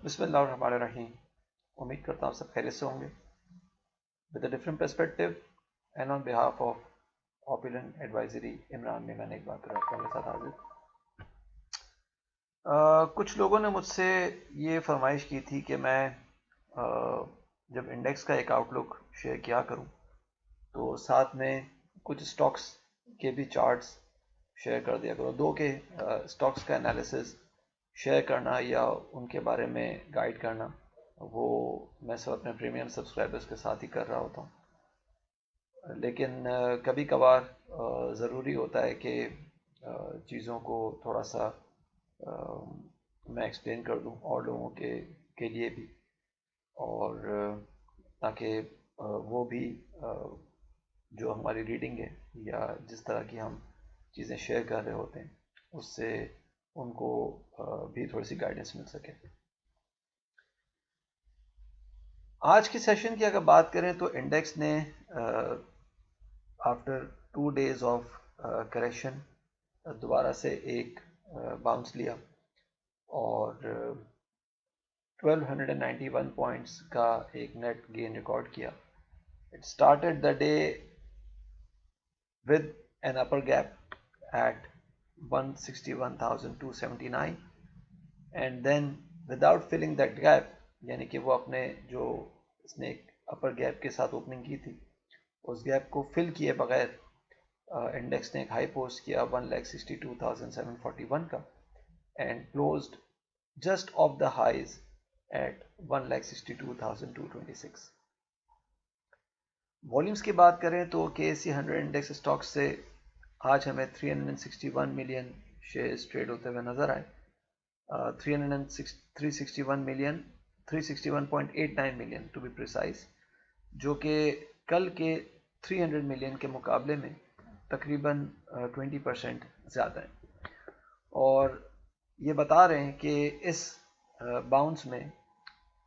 बिस्मिल्लाहिर्रहमानिर्रहीम। उम्मीद करता हूँ सब खैरियत से होंगे। With a different perspective and on behalf of opulent advisory Imran में मैंने एक बार फिर आपके साथ हाजिर। कुछ लोगों ने मुझसे ये फरमाइश की थी कि मैं जब इंडेक्स का एक आउटलुक शेयर किया करूं तो साथ में कुछ स्टॉक्स के भी चार्ट्स शेयर कर दिया करो। दो के स्टॉक्स का एनालिसिस शेयर करना या उनके बारे में गाइड करना, वो मैं सब अपने प्रीमियम सब्सक्राइबर्स के साथ ही कर रहा होता हूँ। लेकिन कभी कभार ज़रूरी होता है कि चीज़ों को थोड़ा सा मैं एक्सप्लेन कर दूँ और लोगों के लिए भी, और ताकि वो भी जो हमारी रीडिंग है या जिस तरह की हम चीज़ें शेयर कर रहे होते हैं उससे उनको भी थोड़ी सी गाइडेंस मिल सके। आज के सेशन की अगर बात करें तो इंडेक्स ने आफ्टर 2 days ऑफ करेक्शन दोबारा से एक बाउंस लिया और 1291 पॉइंट्स का एक नेट गेन रिकॉर्ड किया। It started the day with an upper gap at 161,279 and then without filling that gap, यानी कि वो अपने जो इसने एक अपर गैप के साथ ओपनिंग की थी उस गैप को फिल किए बगैर इंडेक्स ने एक हाई पोस्ट किया 1,62,741 का and closed just of the highs at 1,62,226। Volumes की बात करें तो KSE 100 इंडेक्स स्टॉक से आज हमें 361 मिलियन शेयर्स ट्रेड होते हुए नजर आए। 361.89 मिलियन टू बी प्रिसाइज, जो कि कल के 300 मिलियन के मुकाबले में तकरीबन 20% ज़्यादा है। और ये बता रहे हैं कि इस बाउंस में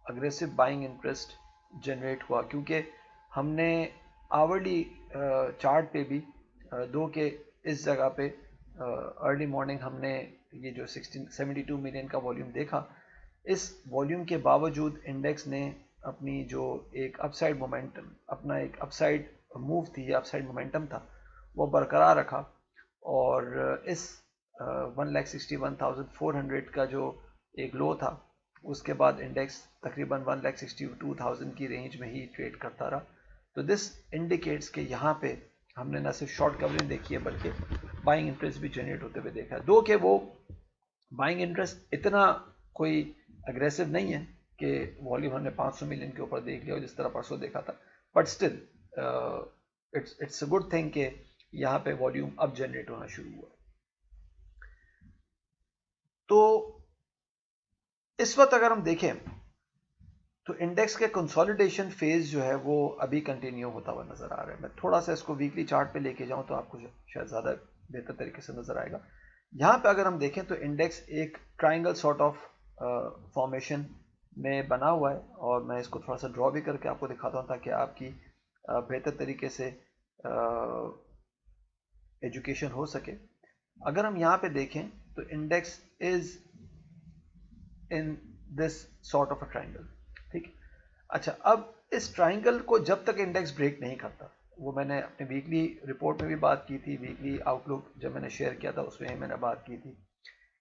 अग्रेसिव बाइंग इंटरेस्ट जनरेट हुआ, क्योंकि हमने आवरली चार्ट पे भी दो के इस जगह पे अर्ली मॉर्निंग हमने ये जो 72 मिलियन का वॉल्यूम देखा। इस वॉल्यूम के बावजूद इंडेक्स ने अपनी जो एक अपसाइड मोमेंटम, अपना एक अपसाइड मूव थी, अपसाइड मोमेंटम था, वो बरकरार रखा और इस 1,61,400 का जो एक लो था उसके बाद इंडेक्स तकरीबन 1,62,000 की रेंज में ही ट्रेड करता रहा। तो दिस इंडिकेट्स कि यहाँ पे हमने न सिर्फ शॉर्ट कवरिंग देखी है बल्कि बाइंग इंटरेस्ट भी जनरेट होते हुए देखा है। दो कि वो बाइंग इंटरेस्ट इतना कोई अग्रेसिव नहीं है कि वॉल्यूम हमने 500 मिलियन के ऊपर देख लिया जिस तरह परसों देखा था, but still it's a good thing कि यहाँ पे वॉल्यूम अब जनरेट होना शुरू हुआ। तो इस वक्त अगर हम देखें तो इंडेक्स के कंसोलिडेशन फेज जो है वो अभी कंटिन्यू होता हुआ नजर आ रहा है। मैं थोड़ा सा इसको वीकली चार्ट पे लेके जाऊं तो आपको शायद ज़्यादा बेहतर तरीके से नजर आएगा। यहाँ पे अगर हम देखें तो इंडेक्स एक ट्राइंगल सॉर्ट ऑफ फॉर्मेशन में बना हुआ है और मैं इसको थोड़ा सा ड्रॉ भी करके आपको दिखाता हूँ ताकि आपकी बेहतर तरीके से एजुकेशन हो सके। अगर हम यहाँ पे देखें तो index is in this sort of a triangle, ठीक। अच्छा, अब इस ट्राइंगल को जब तक इंडेक्स ब्रेक नहीं करता, वो मैंने अपने वीकली रिपोर्ट में भी बात की थी, वीकली आउटलुक जब मैंने शेयर किया था उसमें मैंने बात की थी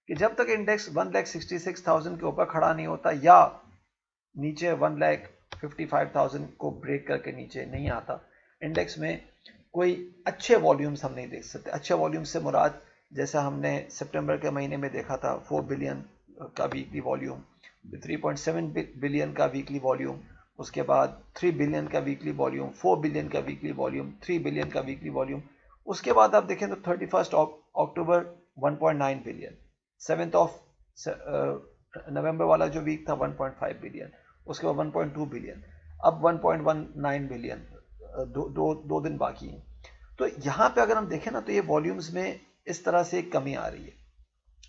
कि जब तक इंडेक्स 1,66,000 के ऊपर खड़ा नहीं होता या नीचे 1,55,000 को ब्रेक करके नीचे नहीं आता, इंडेक्स में कोई अच्छे वॉल्यूम्स हम नहीं देख सकते। अच्छे वॉल्यूम्स से मुराद जैसा हमने सितंबर के महीने में देखा था 4 बिलियन का वीकली वॉल्यूम, 3.7 बिलियन का वीकली वॉल्यूम, उसके बाद 3 बिलियन का वीकली वॉल्यूम, 4 बिलियन का वीकली वॉल्यूम, 3 बिलियन का वीकली वॉल्यूम। उसके बाद आप देखें तो 31 अक्टूबर 1.9 बिलियन, 7 नवंबर वाला जो वीक था 1.5 बिलियन, उसके बाद 1.2 बिलियन, अब 1.19 बिलियन, दो दिन बाकी हैं। तो यहाँ पे अगर हम देखें ना तो ये वॉल्यूम्स में इस तरह से एक कमी आ रही है।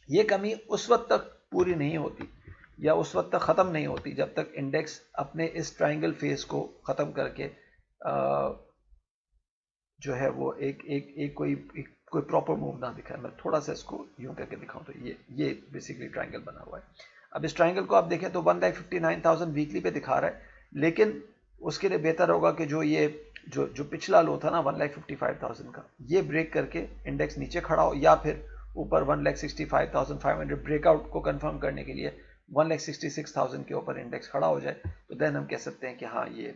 ये कमी उस वक्त तक पूरी नहीं होती या उस वक्त तक ख़त्म नहीं होती जब तक इंडेक्स अपने इस ट्राइंगल फेज को ख़त्म करके जो है वो एक कोई प्रॉपर मूव ना दिखाए। मैं थोड़ा सा इसको यूं करके दिखाऊं तो ये बेसिकली ट्राइंगल बना हुआ है। अब इस ट्राइंगल को आप देखें तो 1,59,000 वीकली पे दिखा रहा है, लेकिन उसके लिए बेहतर होगा कि जो ये जो पिछला लो था ना 1,55,000 का, ये ब्रेक करके इंडेक्स नीचे खड़ा हो, या फिर ऊपर 1,65,500 ब्रेकआउट को कंफर्म करने के लिए 1,66,000 के ऊपर इंडेक्स खड़ा हो जाए, तो देन हम कह सकते हैं कि हाँ ये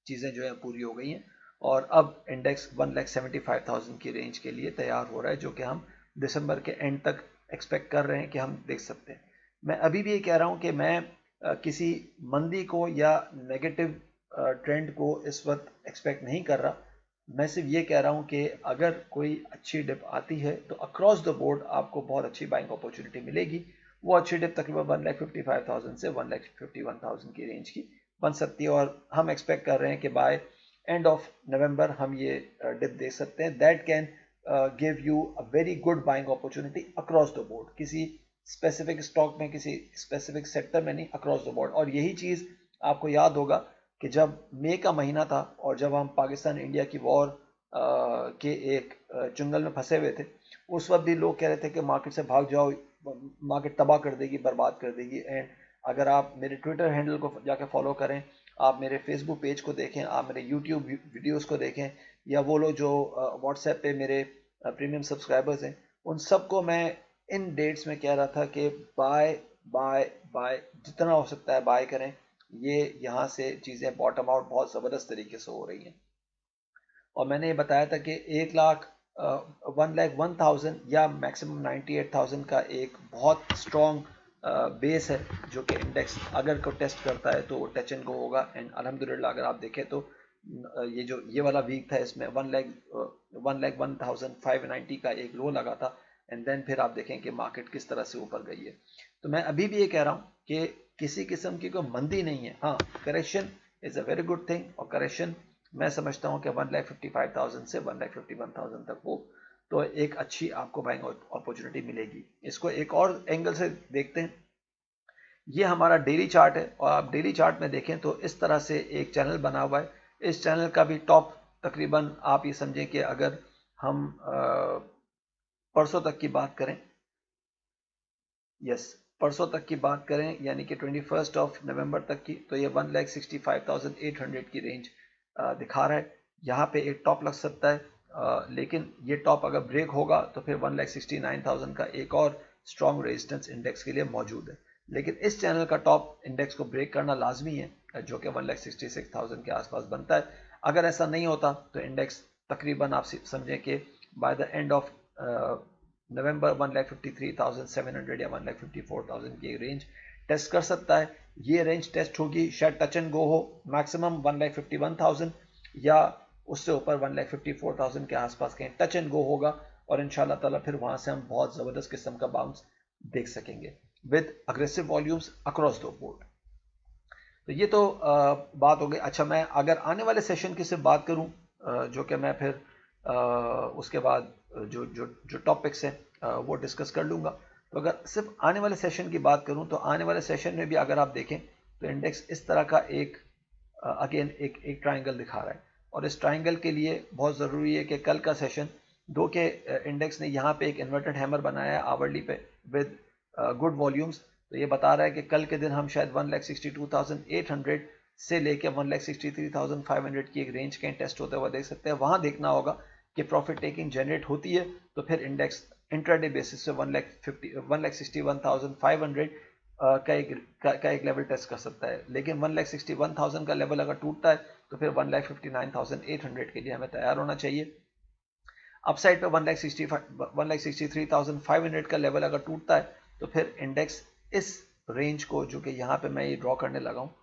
चीज़ें जो है पूरी हो गई हैं और अब इंडेक्स 1,75,000 की रेंज के लिए तैयार हो रहा है, जो कि हम दिसंबर के एंड तक एक्सपेक्ट कर रहे हैं कि हम देख सकते हैं। मैं अभी भी ये कह रहा हूँ कि मैं किसी मंदी को या नेगेटिव ट्रेंड को इस वक्त एक्सपेक्ट नहीं कर रहा। मैं सिर्फ ये कह रहा हूँ कि अगर कोई अच्छी डिप आती है तो अक्रॉस द बोर्ड आपको बहुत अच्छी बाइंग अपॉर्चुनिटी मिलेगी। वो अच्छी डिप तकरीबन 1,55,000 से 1,51,000 की रेंज की बन सकती है और हम एक्सपेक्ट कर रहे हैं कि बाय एंड ऑफ नवंबर हम ये डिप देख सकते हैं। That can give you a very good buying opportunity across the board, किसी स्पेसिफिक स्टॉक में, किसी स्पेसिफिक सेक्टर में नहीं, अक्रॉस द बोर्ड। और यही चीज़ आपको याद होगा कि जब मई का महीना था और जब हम पाकिस्तान इंडिया की वॉर के एक चुंगल में फंसे हुए थे, उस वक्त भी लोग कह रहे थे कि मार्केट से भाग जाओ, मार्केट तबाह कर देगी, बर्बाद कर देगी। एंड अगर आप मेरे ट्विटर हैंडल को जाके फॉलो करें, आप मेरे फेसबुक पेज को देखें, आप मेरे यूट्यूब वीडियोस को देखें, या वो लोग जो व्हाट्सएप पे मेरे प्रीमियम सब्सक्राइबर्स हैं, उन सबको मैं इन डेट्स में कह रहा था कि बाय बाय बाय, जितना हो सकता है बाय करें। ये यहाँ से चीज़ें बॉटम आउट बहुत ज़बरदस्त तरीके से हो रही हैं। और मैंने ये बताया था कि 1,01,000 या मैक्सिमम 98,000 का एक बहुत स्ट्रॉन्ग बेस है, जो कि इंडेक्स अगर को टेस्ट करता है तो वो टच एंड गो होगा। एंड अल्हम्दुलिल्लाह अगर आप देखें तो ये वाला वीक था, इसमें 1,01,590 का एक लो लगा था। एंड देन फिर आप देखें कि मार्केट किस तरह से ऊपर गई है। तो मैं अभी भी ये कह रहा हूँ कि किसी किस्म की कोई मंदी नहीं है। हाँ, correction is a very good thing, और करेक्शन मैं समझता हूँ कि 1,55,000 से 1,51,000 तक हो तो एक अच्छी आपको बाइंग अपॉर्चुनिटी मिलेगी। इसको एक और एंगल से देखते हैं। ये हमारा डेली चार्ट है और आप डेली चार्ट में देखें तो इस तरह से एक चैनल बना हुआ है। इस चैनल का भी टॉप तकरीबन आप ये समझें कि अगर हम परसों तक की बात करें, यस परसों तक की बात करें, यानी कि 21 नवंबर तक की, तो ये 1,65,800 की रेंज दिखा रहा है। यहाँ पे एक टॉप लग सकता है, लेकिन ये टॉप अगर ब्रेक होगा तो फिर 1,69,000 का एक और स्ट्रॉन्ग रेजिस्टेंस इंडेक्स के लिए मौजूद है। लेकिन इस चैनल का टॉप इंडेक्स को ब्रेक करना लाजमी है, जो कि 1,66,000 के आसपास बनता है। अगर ऐसा नहीं होता तो इंडेक्स तकरीबन आप समझें कि by the end of November 1,53,700 या 1,54,000 की रेंज टेस्ट कर सकता है। ये रेंज टेस्ट होगी, शायद टच एंड गो हो, मैक्सिमम 1,51,000 या उससे ऊपर 1,54,000 के आसपास कहीं टच एंड गो होगा। और इंशाल्लाह ताला फिर वहां से हम बहुत ज़बरदस्त किस्म का बाउंस देख सकेंगे with aggressive volumes across the board. तो ये तो बात हो गई। अच्छा, मैं अगर आने वाले सेशन की सिर्फ बात करूं, जो कि मैं फिर उसके बाद जो जो जो टॉपिक्स हैं वो डिस्कस कर लूँगा। तो अगर सिर्फ आने वाले सेशन की बात करूं तो आने वाले सेशन में भी अगर आप देखें तो इंडेक्स इस तरह का एक अगेन एक ट्राइंगल दिखा रहा है। और इस ट्राइंगल के लिए बहुत ज़रूरी है कि कल का सेशन दो के इंडेक्स ने यहाँ पे एक इन्वर्टेड हैमर बनाया है आवरली पे विद गुड वॉल्यूम्स। तो ये बता रहा है कि कल के दिन हम शायद 1,62,800 से लेके 1,63,500 की एक रेंज के टेस्ट होते हुए देख सकते हैं। वहां देखना होगा कि प्रॉफिट टेकिंग जनरेट होती है तो फिर इंडेक्स इंट्राडे बेसिस से 1,61,500 का एक लेवल टेस्ट कर सकता है। लेकिन 1,61,000 का लेवल अगर टूटता है तो फिर 1,59,800 के लिए हमें तैयार होना चाहिए। अपसाइड पे 1,63,500 का लेवल अगर टूटता है तो फिर इंडेक्स इस रेंज को, जो कि यहाँ पे मैं ये ड्रॉ करने लगा हूँ,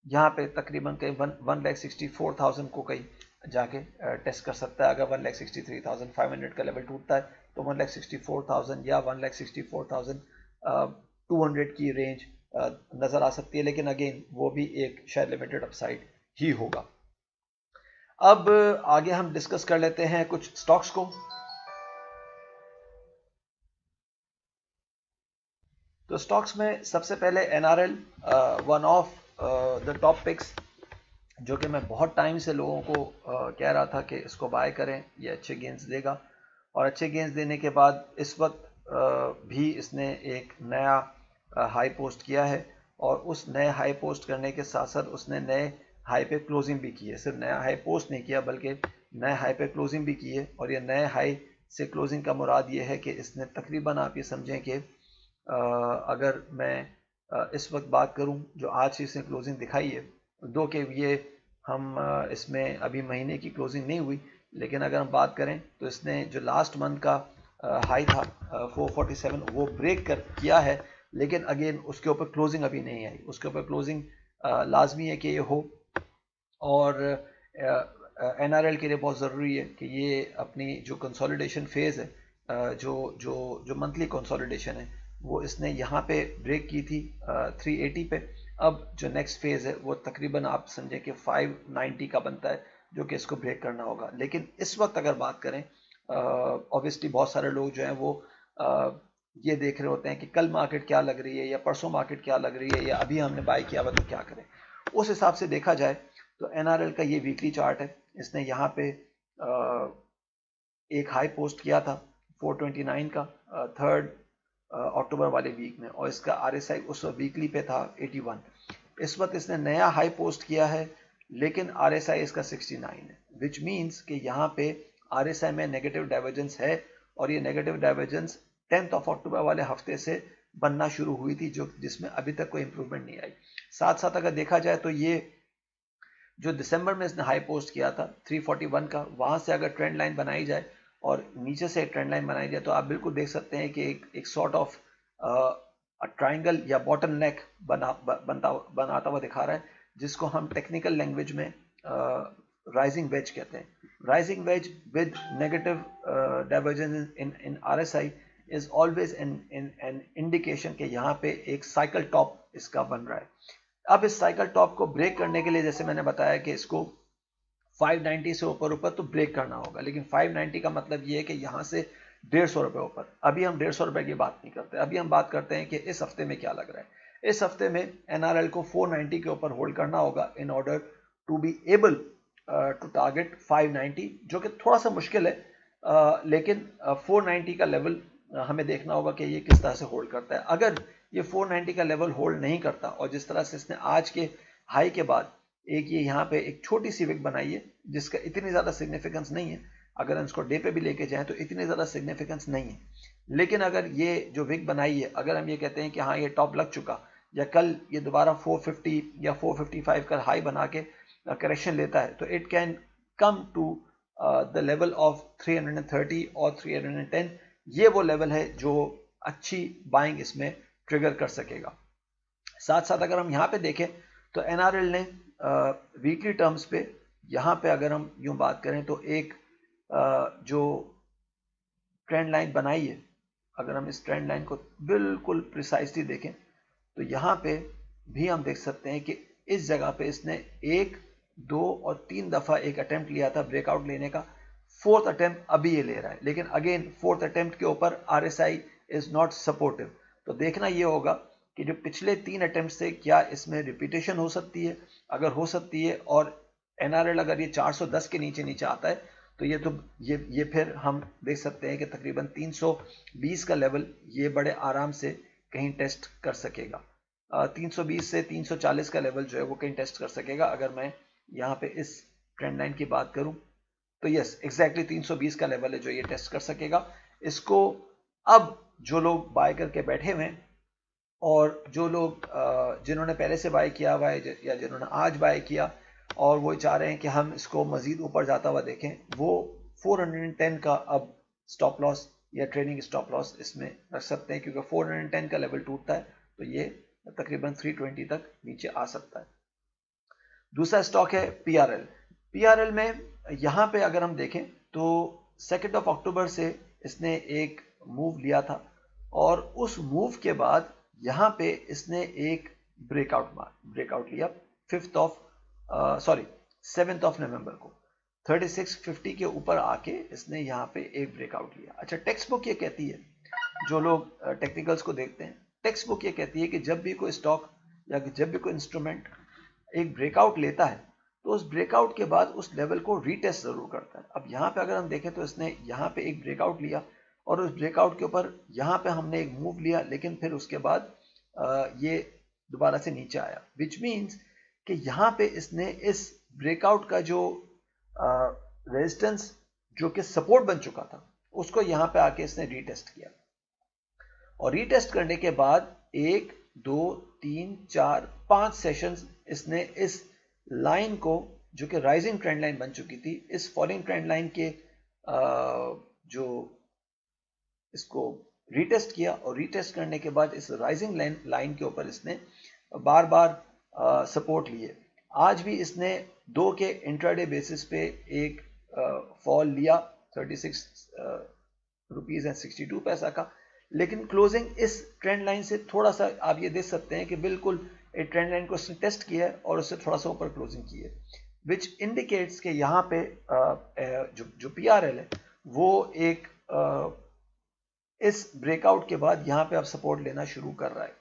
यहाँ पे तकरीबन कहीं 1,64,000 को कहीं जाके टेस्ट कर सकता है। अगर 1,63,500 का लेवल टूटता है तो 1,64,000 या 1,64,200 की रेंज नज़र आ सकती है। लेकिन अगेन वो भी एक शायद लिमिटेड अपसाइड ही होगा। अब आगे हम डिस्कस कर लेते हैं कुछ स्टॉक्स को। तो स्टॉक्स में सबसे पहले NRL, one of the top picks, जो कि मैं बहुत टाइम से लोगों को कह रहा था कि इसको बाय करें, ये अच्छे गेंस देगा। और अच्छे गेंस देने के बाद इस वक्त भी इसने एक नया हाई पोस्ट किया है, और उस नए हाई पोस्ट करने के साथ साथ उसने नए हाई पे क्लोजिंग भी की है। सिर्फ नया हाई पोस्ट नहीं किया बल्कि नए हाई पे क्लोजिंग भी की है। और ये नए हाई से क्लोजिंग का मुराद ये है कि इसने तकरीबन, आप ये समझें कि अगर मैं इस वक्त बात करूं जो आज से इसने क्लोजिंग दिखाई है, दो कि ये हम इसमें अभी महीने की क्लोजिंग नहीं हुई, लेकिन अगर हम बात करें तो इसने जो लास्ट मंथ का हाई था 447 वो ब्रेक कर किया है, लेकिन अगेन उसके ऊपर क्लोजिंग अभी नहीं आई। उसके ऊपर क्लोजिंग लाजमी है कि ये हो, और एनआरएल के लिए बहुत ज़रूरी है कि ये अपनी जो कंसोलिडेशन फेज़ है, जो जो जो मंथली कंसोलिडेशन है, वो इसने यहाँ पे ब्रेक की थी 380 पे। अब जो नेक्स्ट फेज़ है वो तकरीबन आप समझें कि 590 का बनता है, जो कि इसको ब्रेक करना होगा। लेकिन इस वक्त अगर बात करें, ऑब्वियसली बहुत सारे लोग जो हैं वो ये देख रहे होते हैं कि कल मार्केट क्या लग रही है, या परसों मार्केट क्या लग रही है, या अभी हमने बाय किया हुआ तो क्या करें। उस हिसाब से देखा जाए तो एनआरएल का ये वीकली चार्ट है। इसने यहाँ पे एक हाई पोस्ट किया था 429 का 3 अक्टूबर वाले वीक में, और इसका आरएसआई उस वीकली पे था 81। इस वक्त इसने नया हाई पोस्ट किया है, लेकिन आरएसआई इसका 69 है, विच मीन्स कि यहाँ पे आरएसआई में नेगेटिव डाइवर्जेंस है, और ये नेगेटिव डाइवर्जेंस 10 अक्टूबर वाले हफ्ते से बनना शुरू हुई थी, जो जिसमें अभी तक कोई इंप्रूवमेंट नहीं आई। साथ साथ अगर देखा जाए तो ये जो दिसंबर में इसने हाई पोस्ट किया था 341 का, वहां से अगर ट्रेंड लाइन बनाई जाए और नीचे से ट्रेंड लाइन बनाई जाए, तो आप बिल्कुल देख सकते हैं कि एक सॉर्ट ऑफ ट्राइंगल या बॉटल नेक बनाता हुआ दिखा रहा है, जिसको हम टेक्निकल लैंग्वेज में राइजिंग वेज कहते हैं। Rising veg with negative divergence in RSI is always an indication कि यहाँ पे एक साइकिल टॉप इसका बन रहा है। अब इस साइकिल टॉप को ब्रेक करने के लिए, जैसे मैंने बताया कि इसको 590 से ऊपर तो ब्रेक करना होगा, लेकिन 590 का मतलब ये है कि यहाँ से 150 रुपये ऊपर। अभी हम 150 रुपये की बात नहीं करते, अभी हम बात करते हैं कि इस हफ्ते में क्या लग रहा है। इस हफ्ते में एनआरएल को 490 के ऊपर होल्ड करना होगा in order to be able to target 590, जो कि थोड़ा सा मुश्किल है, लेकिन 490 का लेवल हमें देखना होगा कि ये किस तरह से होल्ड करता है। अगर ये 490 का लेवल होल्ड नहीं करता, और जिस तरह से इसने आज के हाई के बाद एक ये यहाँ पे एक छोटी सी विक बनाई है, जिसका इतनी ज़्यादा सिग्निफिकेंस नहीं है, अगर हम इसको डे पे भी लेके जाएं तो इतनी ज़्यादा सिग्निफिकेंस नहीं है। लेकिन अगर ये जो विक बनाई है, अगर हम ये कहते हैं कि हाँ ये टॉप लग चुका, या कल ये दोबारा 450 या 455 का हाई बना के करेक्शन लेता है, तो it can come to the level of 330 और 310। ये वो लेवल है जो अच्छी बाइंग इसमें ट्रिगर कर सकेगा। साथ साथ अगर हम यहाँ पे देखें तो एनआरएल ने वीकली टर्म्स पे यहाँ पे अगर हम यूं बात करें तो एक जो ट्रेंड लाइन बनाई है, अगर हम इस ट्रेंड लाइन को बिल्कुल प्रिसाइसली देखें तो यहाँ पे भी हम देख सकते हैं कि इस जगह पे इसने 1, 2 और 3 दफ़ा एक अटेम्प्ट लिया था ब्रेकआउट लेने का। फोर्थ अटेम्प्ट अभी ये ले रहा है, लेकिन अगेन फोर्थ अटेम्प्ट के ऊपर आरएसआई इज नॉट सपोर्टिव। तो देखना ये होगा कि जो पिछले 3 अटेम्प्ट से क्या इसमें रिपीटेशन हो सकती है। अगर हो सकती है और एनआरएल अगर ये 410 के नीचे आता है, तो ये फिर हम देख सकते हैं कि तकरीबन 320 का लेवल ये बड़े आराम से कहीं टेस्ट कर सकेगा। 320 से 340 का लेवल जो है वो कहीं टेस्ट कर सकेगा। अगर मैं यहाँ पे इस ट्रेंड लाइन की बात करूं तो यस एग्जैक्टली 320 का लेवल है जो ये टेस्ट कर सकेगा। इसको अब जो लोग बाय करके बैठे हुए हैं, और जो लोग जिन्होंने पहले से बाय किया हुआ है या जिन्होंने आज बाय किया और वो चाह रहे हैं कि हम इसको मजीद ऊपर जाता हुआ देखें, वो 410 का अब स्टॉप लॉस या ट्रेडिंग स्टॉप लॉस इसमें रख सकते हैं, क्योंकि 410 का लेवल टूटता है तो ये तकरीबन 320 तक नीचे आ सकता है। दूसरा स्टॉक है पीआरएल। पीआरएल में यहाँ पे अगर हम देखें तो 2 अक्टूबर से इसने एक मूव लिया था, और उस मूव के बाद यहाँ पे इसने एक ब्रेकआउट लिया 7 नवंबर को 3650 के ऊपर आके इसने यहाँ पे एक ब्रेकआउट लिया। अच्छा, टेक्स्ट बुक ये कहती है, जो लोग टेक्निकल्स को देखते हैं, टेक्स्ट बुक ये कहती है कि जब भी कोई स्टॉक या जब भी कोई इंस्ट्रूमेंट एक ब्रेकआउट लेता है तो उस ब्रेकआउट के बाद उस लेवल को रीटेस्ट जरूर करता है। अब यहाँ पे अगर हम देखें तो इसने यहाँ पे एक ब्रेकआउट लिया और उस ब्रेकआउट के ऊपर यहाँ पे हमने एक मूव लिया, लेकिन फिर उसके बाद ये दोबारा से नीचे आया, विच मीन्स कि यहाँ पे इसने इस ब्रेकआउट का जो रेजिस्टेंस जो कि सपोर्ट बन चुका था उसको यहाँ पे आके इसने रीटेस्ट किया, और रीटेस्ट करने के बाद 1 2 3 4 5 सेशंस इसने इस लाइन को, जो कि राइजिंग ट्रेंड लाइन बन चुकी थी, इस फॉलिंग ट्रेंड लाइन के जो इसको रीटेस्ट किया, और रीटेस्ट करने के बाद इस राइजिंग लाइन के ऊपर इसने बार बार सपोर्ट लिए। आज भी इसने 2 के इंट्राडे बेसिस पे एक फॉल लिया 36 रुपीज एंड 62 पैसा का, लेकिन क्लोजिंग इस ट्रेंड लाइन से थोड़ा सा आप ये देख सकते हैं कि बिल्कुल एक ट्रेंड लाइन को उसने टेस्ट किया है और उससे थोड़ा सा ऊपर क्लोजिंग की है, विच इंडिकेट्स कि यहाँ पे जो PRL है वो एक इस ब्रेकआउट के बाद यहाँ पे अब सपोर्ट लेना शुरू कर रहा है।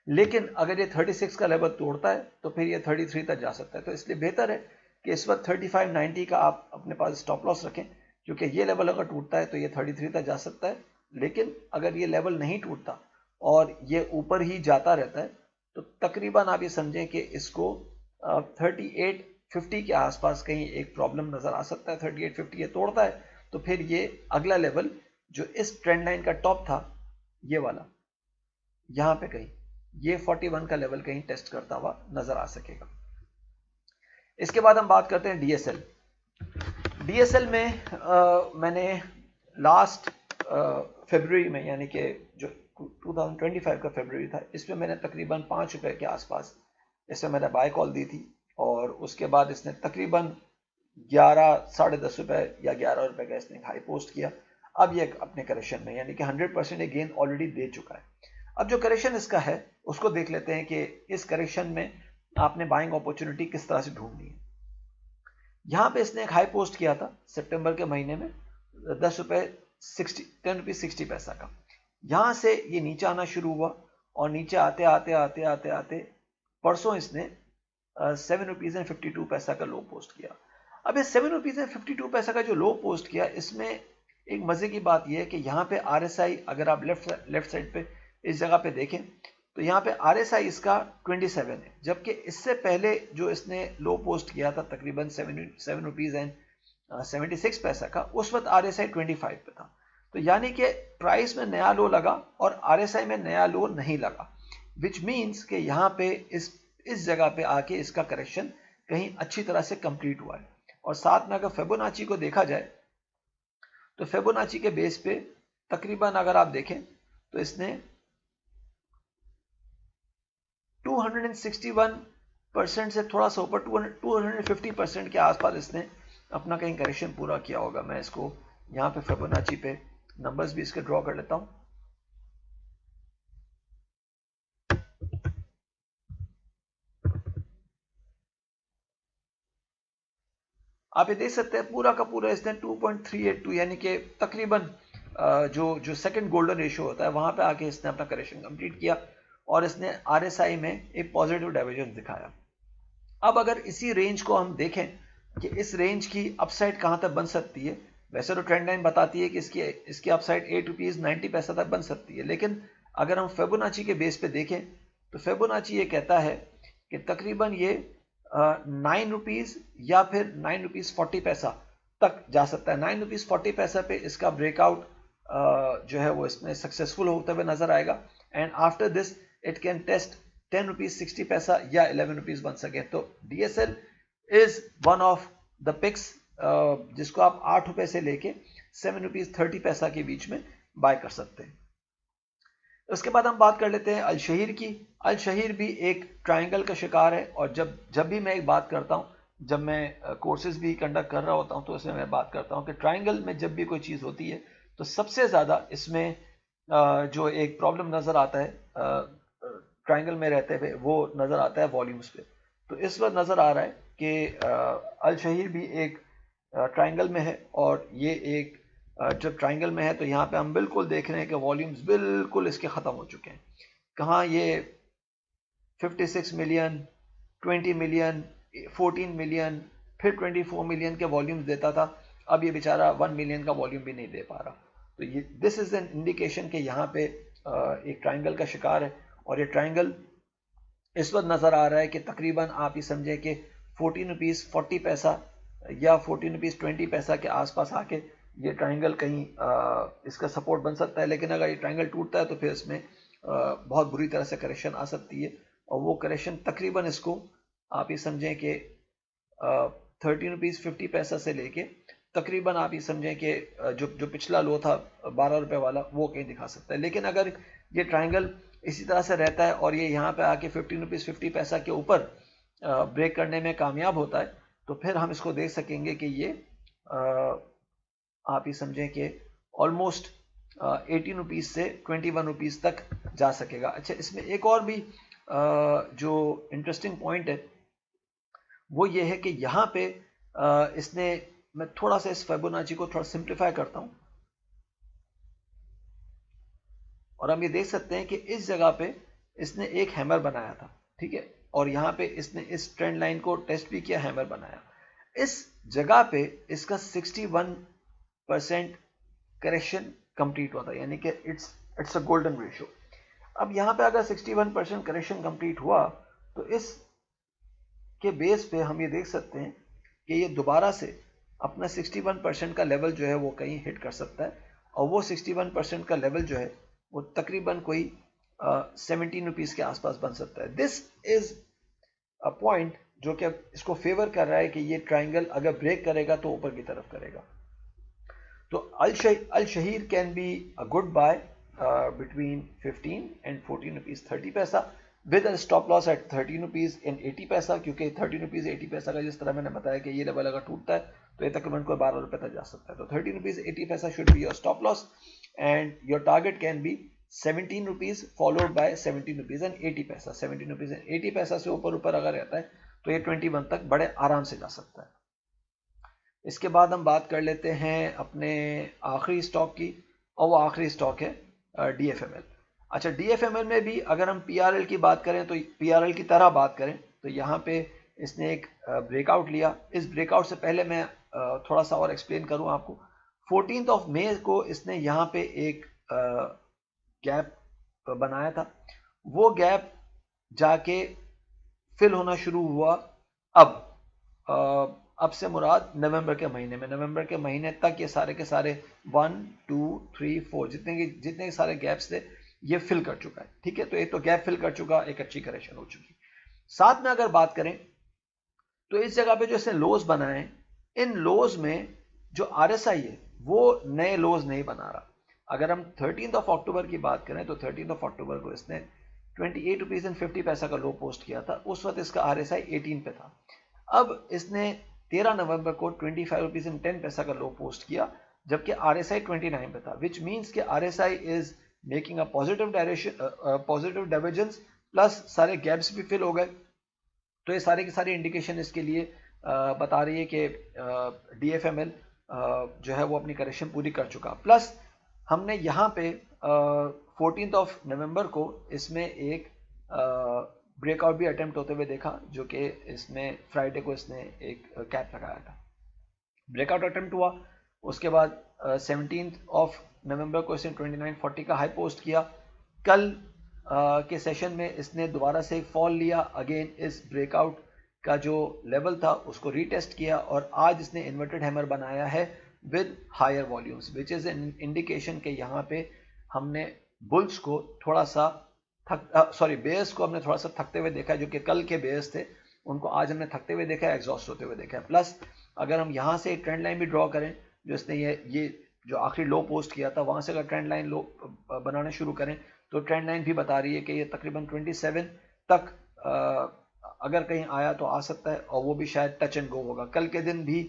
लेकिन अगर ये 36 का लेवल तोड़ता है तो फिर ये 33 तक जा सकता है, तो इसलिए बेहतर है कि इस वक्त 35.90 का आप अपने पास स्टॉप लॉस रखें, क्योंकि ये लेवल अगर टूटता है तो ये 33 तक जा सकता है। लेकिन अगर ये लेवल नहीं टूटता और ये ऊपर ही जाता रहता है तो तकरीबन आप ये समझें कि इसको 38.50 के आसपास कहीं एक प्रॉब्लम नजर आ सकता है। 38.50 ये तोड़ता है तो फिर ये अगला लेवल जो इस ट्रेंड लाइन का टॉप था, ये वाला यहां पे कहीं ये 41 का लेवल कहीं टेस्ट करता हुआ नजर आ सकेगा। इसके बाद हम बात करते हैं DSL। DSL में मैंने लास्ट फरवरी में, यानी कि जो 2025 का फरवरी था, इसमें मैंने तकरीबन 5 रुपए के आसपास इसमें मैंने बाय कॉल दी थी, और उसके बाद इसने तकरीबन 11 साढ़े 10 रुपए या 11 रुपए का इसने हाई पोस्ट किया। अब ये अपने करेक्शन में, यानी कि 100% गेन ऑलरेडी दे चुका है। अब जो करेक्शन इसका है उसको देख लेते हैं कि इस करेक्शन में आपने बाइंग अपॉर्चुनिटी किस तरह से ढूंढनी है। यहां पे इसने एक हाई पोस्ट किया था सितंबर के महीने में 10 रुपए 60 पैसा का। यहां से ये नीचे आना शुरू हुआ और नीचे आते आते आते आते आते परसों इसने 7 रुपीज एंड 52 पैसा का लो पोस्ट किया। अब ये 7 रुपीज एंड 52 पैसा का जो लो पोस्ट किया, इसमें एक मजे की बात यह है कि यहाँ पे RSI अगर आप लेफ्ट साइड पे इस जगह पे देखें तो यहाँ पे RSI इसका 27 है, जबकि इससे पहले जो इसने लो पोस्ट किया था तकरीबन 7 रुपीज एंड 76 पैसा का, उस वक्त RSI 25 पे था। तो यानी कि प्राइस में नया लो लगा और RSI में नया लो नहीं लगा, विच मीन्स कि यहाँ पे इस जगह पे आके इसका करेक्शन कहीं अच्छी तरह से कंप्लीट हुआ है। और साथ में अगर फिबोनाची को देखा जाए तो फिबोनाची के बेस पे तकरीबन अगर आप देखें तो इसने 261% से थोड़ा सा ऊपर 250% के आसपास इसने अपना कहीं करेक्शन पूरा किया होगा। मैं इसको यहाँ पे फिबोनाची पे नंबर्स भी इसके ड्रॉ कर लेता हूँ। आप ये देख सकते हैं पूरा का पूरा इसने 2.382 यानी कि तकरीबन जो सेकंड गोल्डन रेशियो होता है वहां पे आके इसने अपना करेक्शन कंप्लीट किया और इसने RSI में एक पॉजिटिव डाइवर्जेंस दिखाया। अब अगर इसी रेंज को हम देखें कि इस रेंज की अपसाइड कहां तक बन सकती है, वैसे तो ट्रेंड लाइन बताती है कि इसकी अपसाइड 8 रुपीज 90 पैसा तक बन सकती है, लेकिन अगर हम फिबोनाची के बेस पे देखें तो फिबोनाची ये कहता है कि तकरीबन ये 9 रुपीज या फिर 9 रुपीज 40 पैसा तक जा सकता है। 9 रुपीज 40 पैसा पे इसका ब्रेकआउट जो है वो इसमें सक्सेसफुल होते हुए नजर आएगा, and after this it can test 10 rupees 60 पैसा या 11 रुपीज बन सके। तो DSL is one of the picks जिसको आप 8 रुपए से लेके 7 रुपीज 30 पैसा के बीच में बाय कर सकते हैं। उसके बाद हम बात कर लेते हैं अल-शहीर की। अल-शहीर भी एक ट्रायंगल का शिकार है, और जब भी मैं एक बात करता हूँ, जब मैं कोर्सेज भी कंडक्ट कर रहा होता हूँ तो उसमें मैं बात करता हूँ कि ट्रायंगल में जब भी कोई चीज़ होती है तो सबसे ज़्यादा इसमें जो एक प्रॉब्लम नज़र आता है ट्रायंगल में रहते हुए वो नज़र आता है वॉल्यूम्स पे। तो इस वक्त नज़र आ रहा है कि अल-शहीर भी एक ट्रायंगल में है, और ये एक जब ट्रायंगल में है तो यहाँ पे हम बिल्कुल देख रहे हैं कि वॉल्यूम्स बिल्कुल इसके ख़त्म हो चुके हैं। कहाँ ये 56 मिलियन, 20 मिलियन, 14 मिलियन, फिर 24 मिलियन के वॉल्यूम्स देता था, अब ये बेचारा 1 मिलियन का वॉल्यूम भी नहीं दे पा रहा। तो ये दिस इज एन इंडिकेशन कि यहाँ पे एक ट्राइंगल का शिकार है, और ये ट्राइंगल इस वक्त नजर आ रहा है कि तकरीबन आप ये समझे कि 14 रुपीज़ 40 पैसा या 14 रुपीज़ 20 पैसा के आसपास आके ये ट्राइंगल कहीं इसका सपोर्ट बन सकता है। लेकिन अगर ये ट्राइंगल टूटता है तो फिर इसमें बहुत बुरी तरह से करेक्शन आ सकती है, और वो करेक्शन तकरीबन इसको आप ये समझें कि 13 रुपीज़ 50 पैसा से लेके तकरीबन आप ये समझें कि जो पिछला लो था 12 रुपए वाला, वो कहीं दिखा सकता है। लेकिन अगर ये ट्राइंगल इसी तरह से रहता है और ये यहाँ पे आके 15 रुपीज़ 50 पैसा के ऊपर ब्रेक करने में कामयाब होता है, तो फिर हम इसको देख सकेंगे कि ये आप ये समझें कि ऑलमोस्ट 18 रुपीज़ से 21 रुपीज़ तक जा सकेगा। अच्छा, इसमें एक और भी जो इंटरेस्टिंग पॉइंट है वो ये है कि यहाँ पे इसने, मैं थोड़ा सा इस फिबोनाची को थोड़ा सिंप्लीफाई करता हूँ, और हम ये देख सकते हैं कि इस जगह पे इसने एक हैमर बनाया था, ठीक है, और यहाँ पे इसने इस ट्रेंड लाइन को टेस्ट भी किया, हैमर बनाया। इस जगह पे इसका 61% करेक्शन कंप्लीट हुआ था, यानी कि इट्स अ गोल्डन रेशियो। अब यहाँ पे अगर 61% करेक्शन कंप्लीट हुआ तो इस के बेस पे हम ये देख सकते हैं कि ये दोबारा से अपना 61% का लेवल जो है वो कहीं हिट कर सकता है, और वो 61% का लेवल जो है वो तकरीबन कोई 17 रुपीज़ के आसपास बन सकता है। दिस इज अ पॉइंट जो कि इसको फेवर कर रहा है कि ये ट्राइंगल अगर ब्रेक करेगा तो ऊपर की तरफ करेगा। तो Al Shaheer can be a good buy between 15 and 14 rupees 30 पैसा with a stop loss at 13 rupees and 80 पैसा, क्योंकि 13 rupees 80 पैसा का जिस तरह मैंने बताया कि ये लेवल अगर टूटता है तो ये तकरीबन कोई 12 रुपए तक जा सकता है। तो 13 rupees 80 पैसा should be your stop loss, and your target can be 17 rupees followed by 17 rupees and 80 पैसा। 17 रुपीज एंड 80 पैसा से ऊपर अगर रहता है तो ये 21 तक बड़े आराम से जा सकता है। इसके बाद हम बात कर लेते हैं अपने आखिरी स्टॉक की, और वो आखिरी स्टॉक है DFML। अच्छा, DFML में भी अगर हम PRL की बात करें तो PRL की तरह बात करें तो यहाँ पे इसने एक ब्रेकआउट लिया। इस ब्रेकआउट से पहले मैं थोड़ा सा और एक्सप्लेन करूँ आपको। 14 मई को इसने यहाँ पे एक गैप बनाया था, वो गैप जाके फिल होना शुरू हुआ। अब से मुराद नवंबर के महीने में, नवंबर के महीने तक ये सारे के सारे 1 2 3 4 जितने सारे गैप्स थे ये फिल कर चुका है, ठीक है। तो एक तो गैप फिल कर चुका, एक अच्छी करेक्शन हो चुकी। साथ में अगर बात करें तो इस जगह पे जो इसने लोज बनाए, इन लोज में जो RSI है वो नए लोज नहीं बना रहा। अगर हम 13 अक्टूबर की बात करें तो 13 अक्टूबर को इसने 28 रुपीज एंड 50 पैसा का लो पोस्ट किया था, उस वक्त इसका RSI 18 पे था। अब इसने 13 नवंबर को 25 रुपीज एंड 10 पैसा का लो पोस्ट किया, जबकि RSI 29 पे था, विच मीन्स कि RSI is making a positive direction, positive divergence, plus सारे गैप्स भी फिल हो गए। तो ये सारे की सारी इंडिकेशन इसके लिए बता रही है कि DFML जो है वो अपनी करेक्शन पूरी कर चुका। प्लस हमने यहाँ पे 14 नवंबर को इसमें एक ब्रेकआउट भी अटेम्प्ट होते हुए देखा, जो कि इसमें फ्राइडे को इसने एक कैप लगाया था। ब्रेकआउट अटेम्प्ट हुआ, उसके बाद 17 नवंबर को इसने 2940 का हाई पोस्ट किया। कल के सेशन में इसने दोबारा से एक फॉल लिया, अगेन इस ब्रेकआउट का जो लेवल था उसको रीटेस्ट किया, और आज इसने इन्वर्टेड हैमर बनाया है with higher volumes, which is an indication के यहाँ पे हमने बुल्स को थोड़ा सा बेयर्स को हमने थोड़ा सा थकते हुए देखा है, जो कि कल के बेयर्स थे उनको आज हमने थकते हुए देखा है, एग्जॉस्ट होते हुए देखा है। प्लस अगर हम यहाँ से एक ट्रेंड लाइन भी ड्रॉ करें, जो इसने ये जो आखिरी लो पोस्ट किया था वहां से अगर ट्रेंड लाइन लो बनाना शुरू करें तो ट्रेंड लाइन भी बता रही है कि ये तकरीबन 27 तक अगर कहीं आया तो आ सकता है, और वो भी शायद टच एंड गो होगा। कल के दिन भी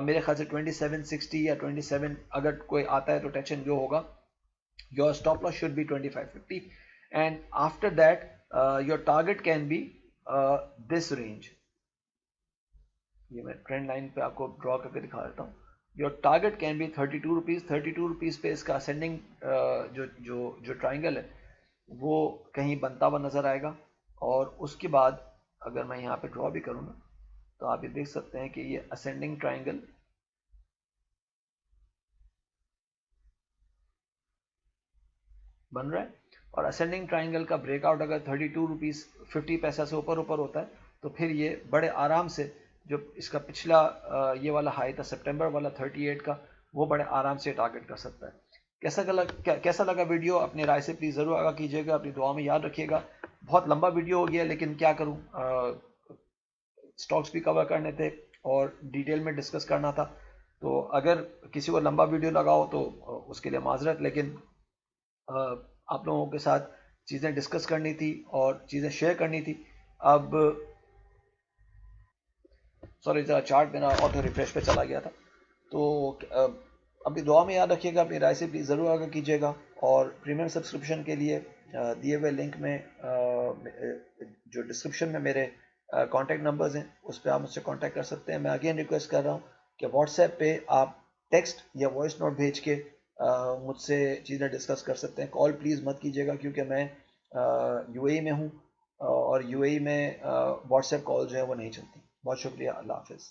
मेरे ख्याल से 2760 या 27 अगर कोई आता है तो टच एंड गो होगा। Your stop loss should be 2550 and after that your target can be this range. ये मैं ट्रेंड लाइन पे आपको ड्रॉ करके दिखा देता हूँ। Your target can be 32 rupees. 32 rupees पे इसका असेंडिंग जो ट्राइंगल है वो कहीं बनता हुआ नजर आएगा, और उसके बाद अगर मैं यहाँ पे ड्रॉ भी करूँ ना तो आप ये देख सकते हैं कि ये असेंडिंग ट्राइंगल बन रहा है। और असेंडिंग ट्राइंगल का ब्रेकआउट अगर 32 रुपीज़ 50 पैसा से ऊपर ऊपर होता है तो फिर ये बड़े आराम से, जो इसका पिछला ये वाला हाई था सितंबर वाला 38 का, वो बड़े आराम से टारगेट कर सकता है। कैसा लगा वीडियो, अपनी राय से प्लीज़ ज़रूर आगाह कीजिएगा, अपनी दुआ में याद रखिएगा। बहुत लंबा वीडियो हो गया लेकिन क्या करूँ, स्टॉक्स भी कवर करने थे और डिटेल में डिस्कस करना था, तो अगर किसी को लंबा वीडियो लगा हो तो उसके लिए माजरत, लेकिन आप लोगों के साथ चीज़ें डिस्कस करनी थी और चीज़ें शेयर करनी थी। अब सॉरी, ज़रा चार्ट मेरा ऑटो रिफ्रेश पे चला गया था, तो अपनी दुआ में याद रखिएगा, अपनी राय से प्लीज़ ज़रूर आगाह कीजिएगा। और प्रीमियम सब्सक्रिप्शन के लिए दिए हुए लिंक में जो डिस्क्रिप्शन में मेरे कॉन्टैक्ट नंबर्स हैं उस पर आप मुझसे कॉन्टैक्ट कर सकते हैं। मैं अगेन रिक्वेस्ट कर रहा हूँ कि व्हाट्सएप पे आप टेक्स्ट या वॉइस नोट भेज के मुझसे चीज़ें डिस्कस कर सकते हैं। कॉल प्लीज़ मत कीजिएगा क्योंकि मैं यूएई में हूँ और यूएई में व्हाट्सएप कॉल जो है वो नहीं चलती। बहुत शुक्रिया, अल्लाह हाफिज़।